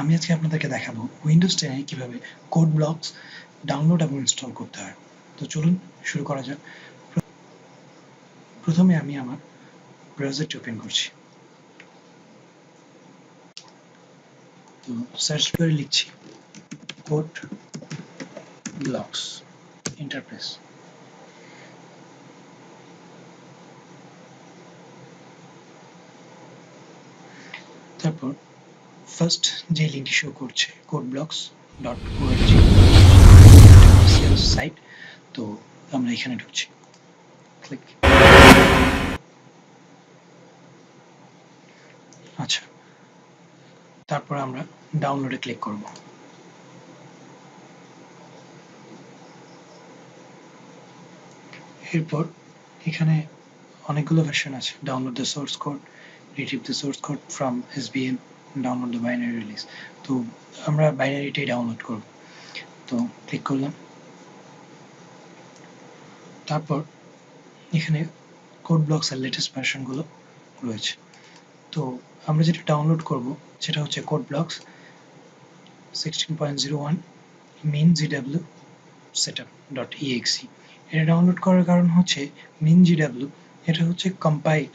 আমি আজকে আপনাদেরকে দেখাবো উইন্ডোজ 10 এ কিভাবে কোড ব্লকস ডাউনলোড এবং ইনস্টল করতে হয়। তো চলুন শুরু করা যাক। প্রথমে আমি আমার ব্রাউজারটি ওপেন করছি। তো সার্চ করে লিখছি কোড ব্লকস, ইন্টারপ্রেস। তারপর ফার্স্ট যে লিঙ্কটি শো করছে codeblocks.org সাইট। তো আমরা এখানে ঢুকছি, ক্লিক। আচ্ছা, তারপর আমরা ডাউনলোডে ক্লিক করব। এরপর এখানে অনেকগুলো ভার্সন আছে। Download the source code, retrieve the source code from SVN, download the binary release. তো আমরা বাইনারিটাই ডাউনলোড করব। তো ক্লিক করলাম। তারপর এখানে কোড ব্লকসের লেটেস্ট ভার্সনগুলো রয়েছে। তো আমরা যেটা ডাউনলোড করব সেটা হচ্ছে code blocks 16.01 min GW setup.exe। এটা ডাউনলোড করার কারণ হচ্ছে min GW, এটা হচ্ছে কম্পাইল।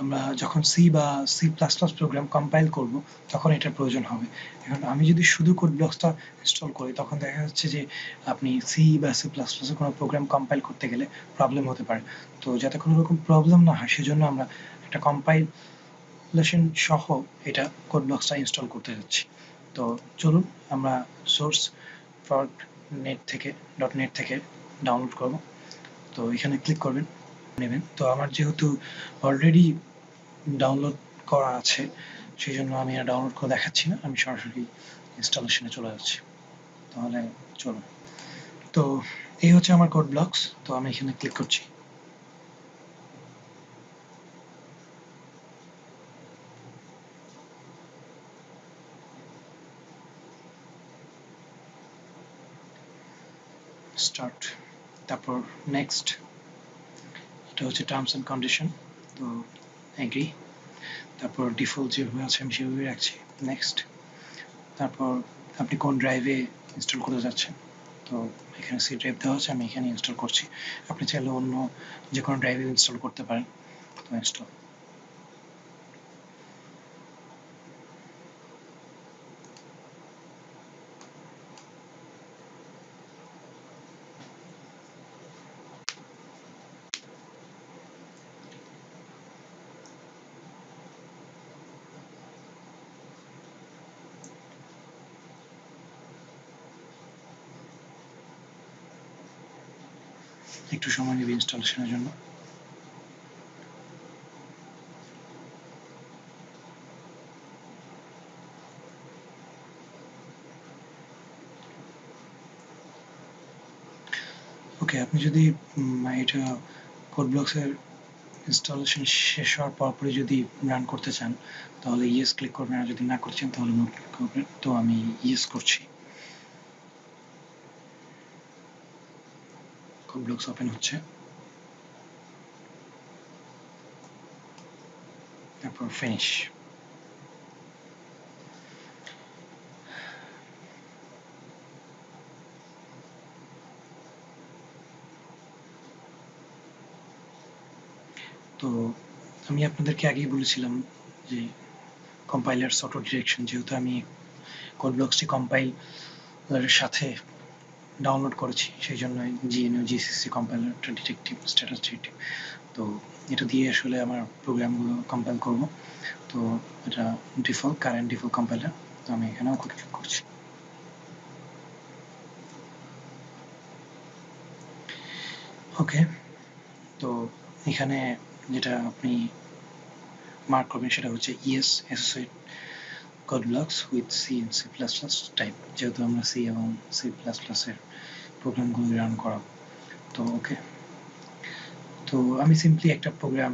আমরা যখন সি বা C plus plus program compile করব তখন এটার প্রয়োজন হবে। এখন আমি যদি শুধু কোড ব্লকসটা ইনস্টল করি তখন দেখা যাচ্ছে যে আপনি সি বা সি প্লাস প্লাসের কোনো প্রোগ্রাম কম্পাইল করতে গেলে প্রবলেম হতে পারে। তো যাতে কোনো রকম প্রবলেম না হয় সেজন্য আমরা একটা কম্পাইলেশন সহ এটা কোড ব্লকসটা ইনস্টল করতে যাচ্ছি। তো চলুন আমরা সোর্স .net থেকে ডাউনলোড করব। তো এখানে ক্লিক করবেন, নেবেন। তো আমার যেহেতু অলরেডি ডাউনলোড করা আছে সেই জন্য আমি আর ডাউনলোড করে দেখাচ্ছি না, আমি সরাসরি ইনস্টলেশনে চলে যাচ্ছি। তাহলে চলুন। তো এই হচ্ছে আমার কোড ব্লকস। তো আমি এখানে ক্লিক করছি। স্টার্ট, তারপর নেক্সট, এটা হচ্ছে টার্মস অ্যান্ড কন্ডিশন। তো এগ্রি, তারপর ডিফল্ট যেভাবে আছে আমি সেভাবেই রাখছি, নেক্সট। তারপর আপনি কোন ড্রাইভে ইনস্টল করতে যাচ্ছেন, তো এখানে সি ড্রাইভ দেওয়া আছে, আমি এখানে ইনস্টল করছি। আপনি চাইলে অন্য যে কোনো ড্রাইভে ইনস্টল করতে পারেন। তো ইনস্টল। একটু সময় নেবে ইনস্টলেশনের জন্য। ওকে, আপনি যদি এটা কোড ব্লকসের ইনস্টলেশন শেষ হওয়ার পরপরই যদি রান করতে চান তাহলে ইয়েস ক্লিক করবেন, আর যদি না করছেন তাহলে নো ক্লিক করবেন। তো আমি ইয়েস করছি। কোড ব্লকস ওপেন হচ্ছে, তারপর ফিনিশ। তো আমি আপনাদেরকে আগেই বলেছিলাম যে কম্পাইলার অটো ডিরেকশন, যেহেতু আমি কোড ব্লকসটি কম্পাইলারের সাথে ডাউনলোড করেছি সেই জন্য জিএনইউ জিসিসি কম্পাইলারটা ডিটেকটিভ, স্ট্যাটাস ডিটেকটিভ। তো এটা দিয়ে আসলে আমার প্রোগ্রামগুলো কম্পাইল করব। তো এটা ডিফল্ট, কারেন্ট ডিফল্ট কম্পাইলার। তো আমি এখানেও ক্লিক করছি। ওকে, তো এখানে যেটা আপনি মার্ক করবেন সেটা হচ্ছে yes associate code blocks with C and C plus plus type, যেহেতু আমরা সি এবং সি প্লাস প্লাসের প্রোগ্রামগুলো রান করাবো। তো ওকে, তো আমি সিম্পলি একটা প্রোগ্রাম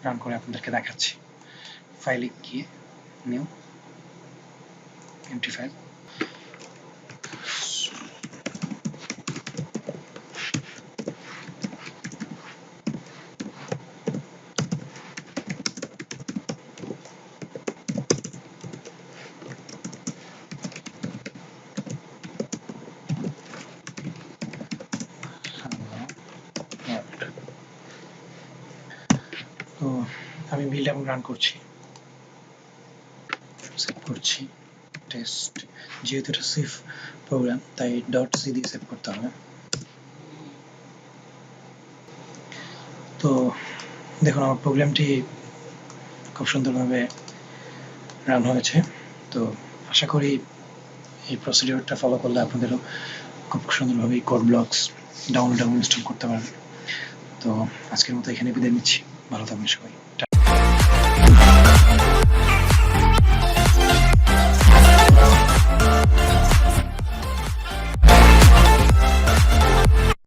রান করে আপনাদেরকে দেখাচ্ছি। ফাইলে গিয়ে নিউ এমটি ফাইল, ফাইলটা আমি রান করছি, সেভ করছি টেস্ট। যেহেতু এটা সেভ প্রোগ্রাম তাই .c দিয়ে সেভ করতে হবে। তো দেখুন আমার প্রোগ্রামটি খুব সুন্দরভাবে রান হয়েছে। তো আশা করি এই প্রসিডিওরটা ফলো করলে আপনাদেরও খুব সুন্দরভাবে কোড ব্লকস ডাউনলোড এবং ইনস্টল করতে পারবেন। তো আজকের মতো এখানে বিদায় নিচ্ছি, ভালো থাকবেন সবাই।